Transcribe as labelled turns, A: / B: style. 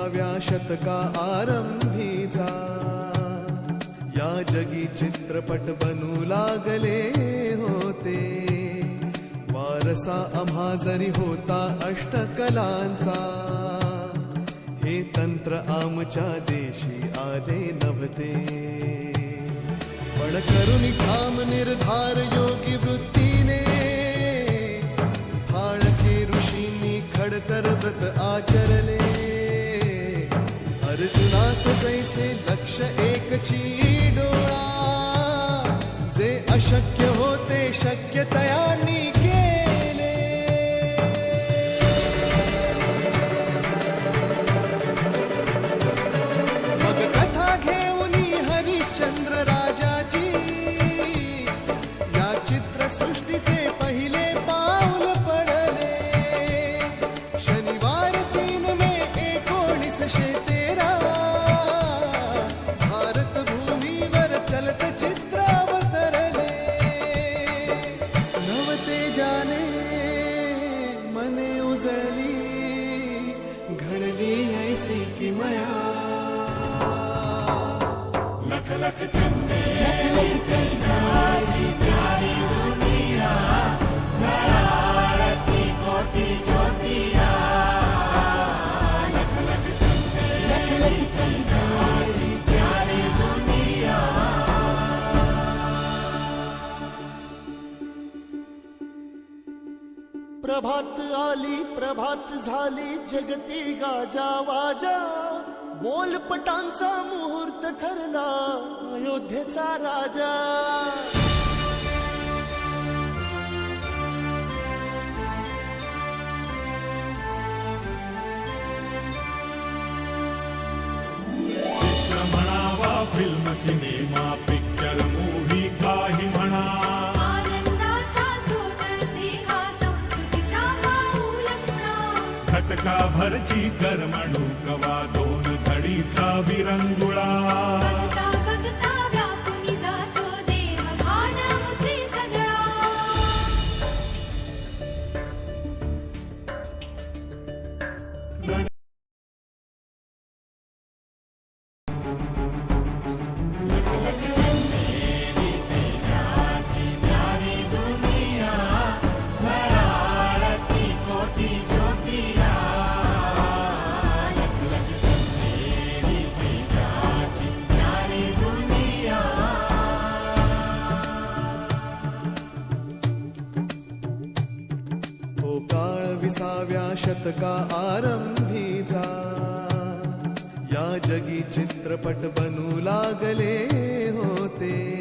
A: विसाव्या शतका आरंभीचा या जगी चित्रपट बनू लागले होते। वारसा आम्हा जरी होता अष्टकलांचा, हे तंत्र आमच्या देशी आले नव्हते। पण करुणी ठाम निर्धार योगी वृत्तीने फाळके ऋषींनी खडतर व्रत आचरले। अर्जुनास जैसे लक्ष एकची डोळा, जे अशक्य होते शक्य तयांनी केले। मग कथा घेऊन हरिश्चंद्र राजाची, या चित्रसृष्टीचे पहिले पाऊल पडले। शनिवार 3 मे 1913 भारत भूमीवर चलत चित्र अवतरले। नवतेजाने मने उजळली, घडली ऐसी किमया। लख लख चंदे चंद्राची प्यारी दुनिया, झळाळती कोटी ज्योतिया। लख लख चंदे चंद्राची प्यारी दुनिया। प्रभात आली प्रभात झाली जगती गाजा वाजा, बोलपटांचा मुहूर्त ठरला अयोध्येचा राजा।
B: चित्र म्हणावा फिल्म सिनेमा पिक्चर मूव्ही काही म्हणा, खटका भरची करमणूक वा 2 घडीचा विरंगुळा।
A: विसाव्या शतका आरंभीचा या जगी चित्रपट बनू लागले होते।